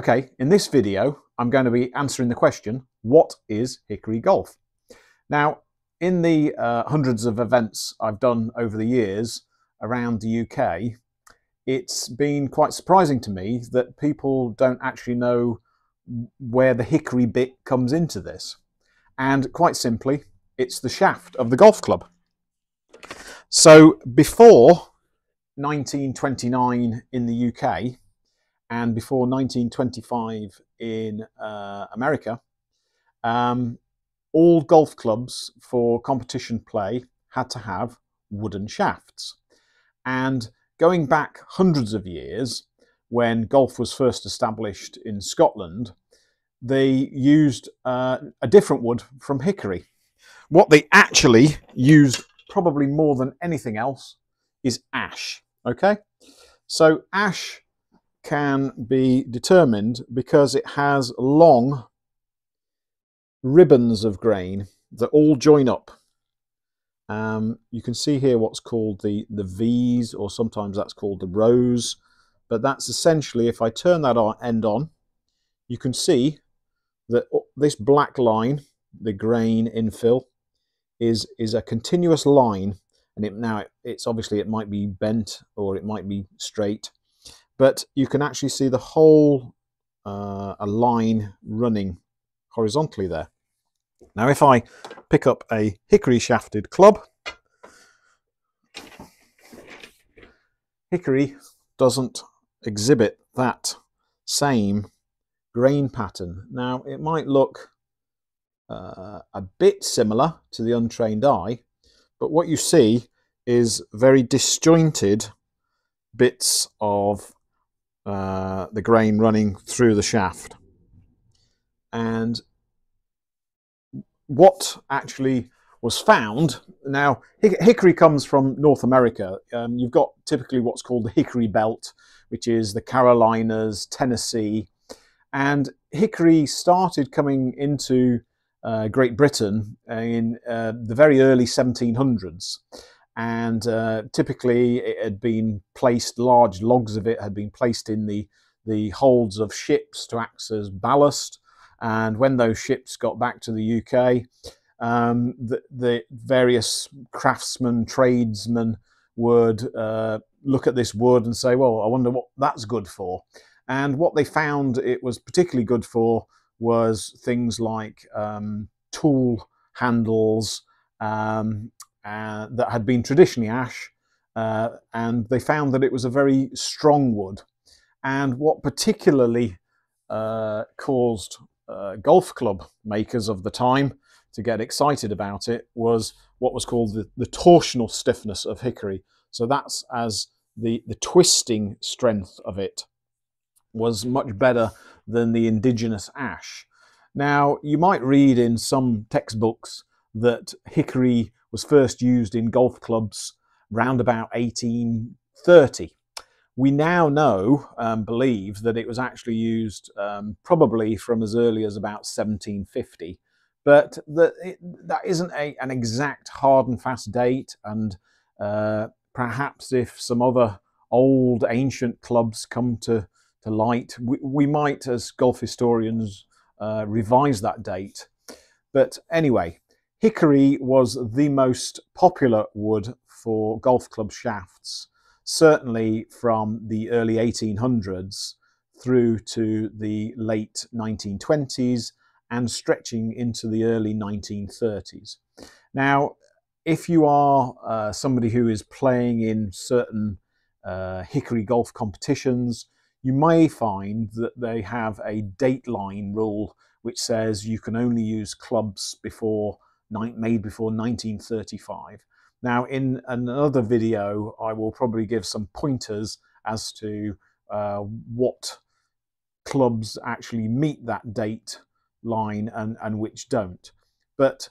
Okay, in this video, I'm going to be answering the question, what is Hickory Golf? Now, in the hundreds of events I've done over the years around the UK, it's been quite surprising to me that people don't actually know where the hickory bit comes into this. And quite simply, it's the shaft of the golf club. So before 1929 in the UK, and before 1925 in America, all golf clubs for competition play had to have wooden shafts. And going back hundreds of years, when golf was first established in Scotland, they used a different wood from hickory. What they actually used, probably more than anything else, is ash. Okay, so ash can be determined because it has long ribbons of grain that all join up. You can see here what's called the V's, or sometimes that's called the rows, but that's essentially, if I turn that end on, you can see that this black line, the grain infill, is a continuous line, and it's obviously, it might be bent or it might be straight, but you can actually see the whole a line running horizontally there. Now, if I pick up a hickory shafted club, hickory doesn't exhibit that same grain pattern. Now, it might look a bit similar to the untrained eye, but what you see is very disjointed bits of the grain running through the shaft. And what actually was found, now hickory comes from North America. You've got typically what's called the hickory belt, which is the Carolinas, Tennessee, and hickory started coming into Great Britain in the very early 1700s. And typically it had been placed, large logs of it had been placed in the holds of ships to act as ballast. And when those ships got back to the UK, the various craftsmen, tradesmen would look at this wood and say, well, I wonder what that's good for. And what they found it was particularly good for was things like tool handles, that had been traditionally ash, and they found that it was a very strong wood. And what particularly caused golf club makers of the time to get excited about it was what was called the torsional stiffness of hickory. So that's as the twisting strength of it was much better than the indigenous ash. Now, you might read in some textbooks that hickory was first used in golf clubs round about 1830. We now know, believe, that it was actually used probably from as early as about 1750, but that isn't an exact hard and fast date, and perhaps if some other old ancient clubs come to light, we might, as golf historians, revise that date. But anyway, hickory was the most popular wood for golf club shafts, certainly from the early 1800s through to the late 1920s and stretching into the early 1930s. Now, if you are somebody who is playing in certain hickory golf competitions, you may find that they have a dateline rule which says you can only use clubs made before 1935. Now, in another video, I will probably give some pointers as to what clubs actually meet that date line and which don't. But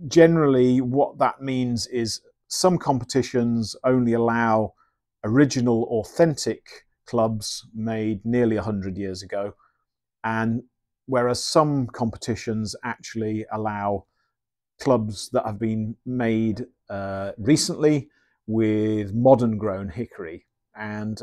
generally, what that means is some competitions only allow original, authentic clubs made nearly 100 years ago, and whereas some competitions actually allow clubs that have been made recently with modern grown hickory. And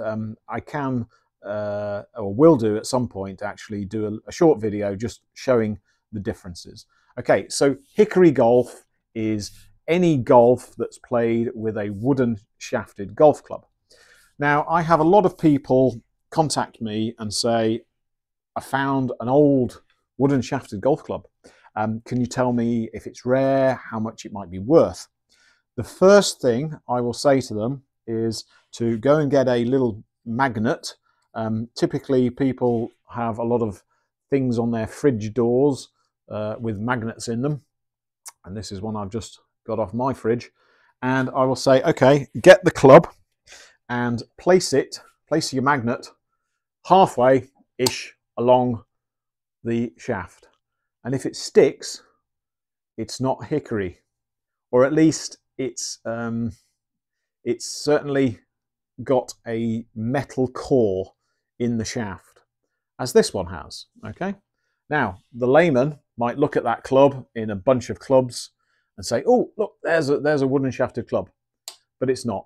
I can or will do at some point, actually do a short video just showing the differences. Okay, so Hickory Golf is any golf that's played with a wooden shafted golf club. Now, I have a lot of people contact me and say, I found an old wooden shafted golf club. Can you tell me if it's rare, how much it might be worth? The first thing I will say to them is to go and get a little magnet. Typically, people have a lot of things on their fridge doors with magnets in them. And this is one I've just got off my fridge. And I will say, okay, get the club and place your magnet halfway-ish along the shaft. And if it sticks, it's not hickory, or at least it's certainly got a metal core in the shaft, as this one has. Okay. Now, the layman might look at that club in a bunch of clubs and say, oh, look, there's a wooden shafted club. But it's not.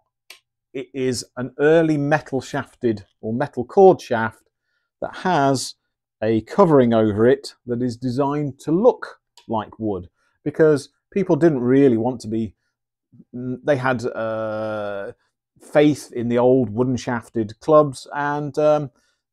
It is an early metal shafted or metal cored shaft that has a covering over it that is designed to look like wood, because people didn't really want to be, they had faith in the old wooden shafted clubs, and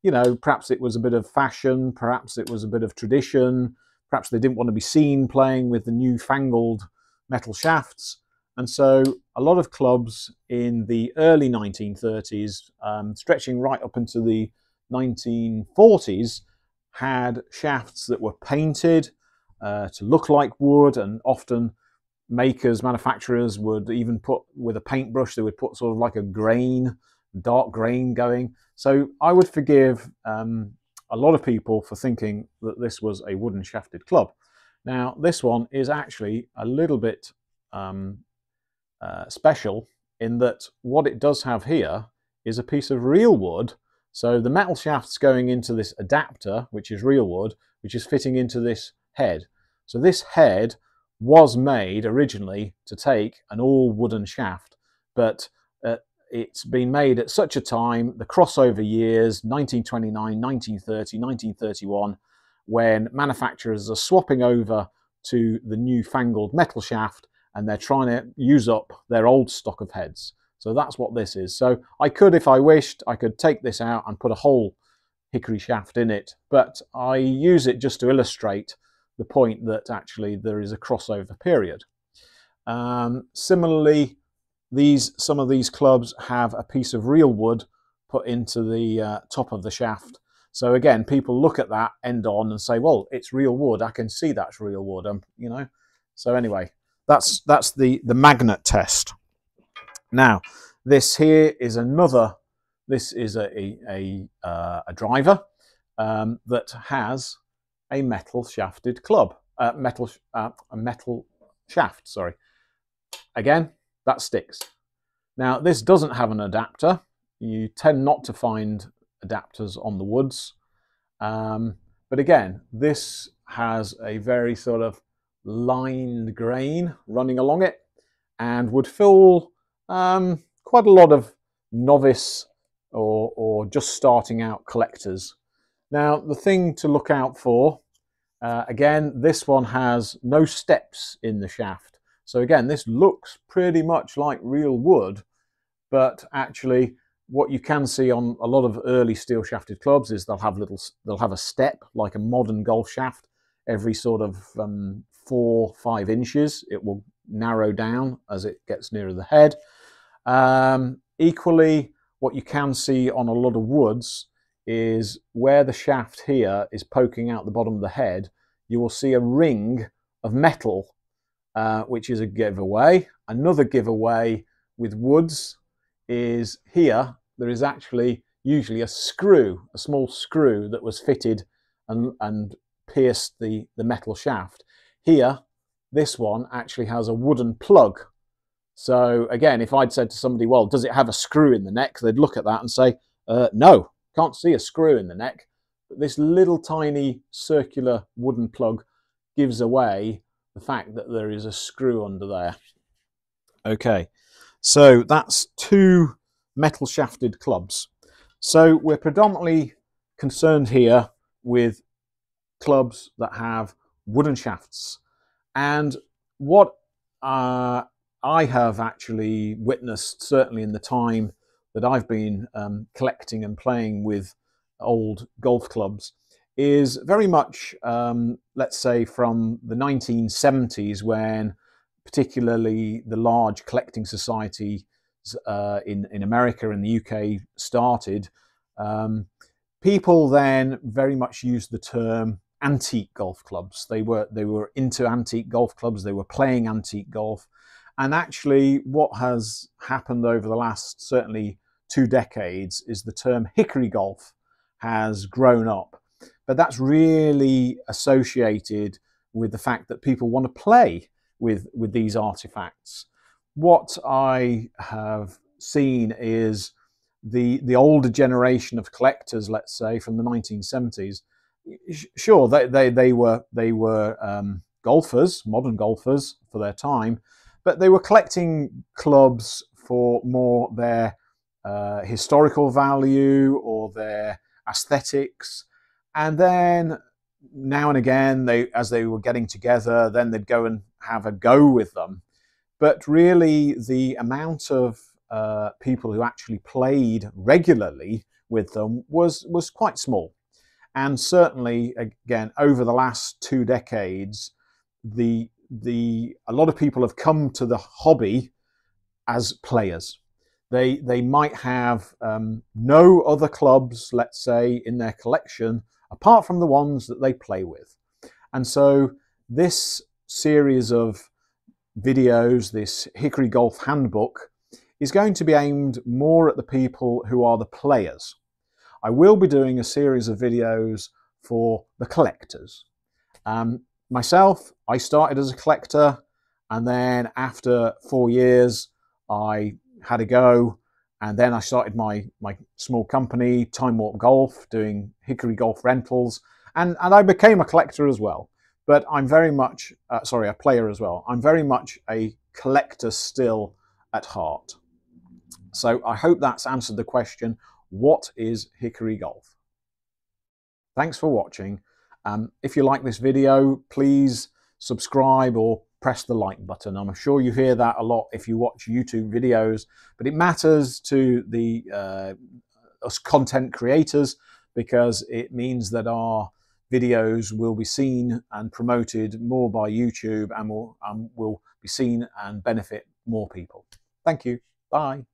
you know, perhaps it was a bit of fashion, perhaps it was a bit of tradition, perhaps they didn't want to be seen playing with the newfangled metal shafts. And so a lot of clubs in the early 1930s, stretching right up into the 1940s, had shafts that were painted to look like wood, and often manufacturers would even put, with a paintbrush, they would put sort of like a grain, dark grain going. So I would forgive a lot of people for thinking that this was a wooden shafted club. Now, this one is actually a little bit special in that what it does have here is a piece of real wood. So the metal shaft's going into this adapter, which is real wood, which is fitting into this head. So this head was made originally to take an all wooden shaft, but it's been made at such a time, the crossover years, 1929, 1930, 1931, when manufacturers are swapping over to the newfangled metal shaft, and they're trying to use up their old stock of heads. So that's what this is. So I could, if I wished, I could take this out and put a whole hickory shaft in it, but I use it just to illustrate the point that actually there is a crossover period. Similarly, some of these clubs have a piece of real wood put into the top of the shaft. So again, people look at that end on and say, well, it's real wood. I can see that's real wood, you know. So anyway, that's the magnet test. Now, this here is another. This is a driver that has a metal shafted club, a metal shaft. Sorry. Again, that sticks. Now, this doesn't have an adapter. You tend not to find adapters on the woods, but again, this has a very sort of lined grain running along it, and would fool quite a lot of novice or just starting out collectors. Now, the thing to look out for, again, this one has no steps in the shaft. So again, this looks pretty much like real wood, but actually what you can see on a lot of early steel shafted clubs is they'll have a step like a modern golf shaft. Every sort of 4-5 inches, it will narrow down as it gets nearer the head. Equally, what you can see on a lot of woods is where the shaft here is poking out the bottom of the head, you will see a ring of metal, which is a giveaway. Another giveaway with woods is here, there is actually usually a screw, a small screw that was fitted and pierced the metal shaft. Here, this one actually has a wooden plug. So again, if I'd said to somebody, well, does it have a screw in the neck? They'd look at that and say, no, can't see a screw in the neck. But this little tiny circular wooden plug gives away the fact that there is a screw under there. Okay, so that's two metal shafted clubs. So we're predominantly concerned here with clubs that have wooden shafts. And what I have actually witnessed, certainly in the time that I've been collecting and playing with old golf clubs, is very much, let's say, from the 1970s, when particularly the large collecting society in America and the UK started. People then very much used the term antique golf clubs. They were into antique golf clubs. They were playing antique golf. And actually what has happened over the last certainly 2 decades is the term Hickory Golf has grown up. But that's really associated with the fact that people want to play with these artifacts. What I have seen is the older generation of collectors, let's say from the 1970s, sure, they were golfers, modern golfers for their time, but they were collecting clubs for more their historical value or their aesthetics. And then now and again, as they were getting together, then they'd go and have a go with them. But really, the amount of people who actually played regularly with them was quite small. And certainly, again, over the last 2 decades, a lot of people have come to the hobby as players. They might have no other clubs, let's say, in their collection apart from the ones that they play with. And so this series of videos, this Hickory Golf Handbook, is going to be aimed more at the people who are the players. I will be doing a series of videos for the collectors. Myself, I started as a collector, and then after 4 years, I had a go, and then I started my small company, Timewarp Golf, doing Hickory Golf rentals, and I became a collector as well. But I'm very much, sorry, a player as well. I'm very much a collector still at heart. So I hope that's answered the question, what is Hickory Golf? Thanks for watching. If you like this video, please subscribe or press the like button. I'm sure you hear that a lot if you watch YouTube videos, but it matters to us content creators, because it means that our videos will be seen and promoted more by YouTube and will be seen and benefit more people. Thank you. Bye.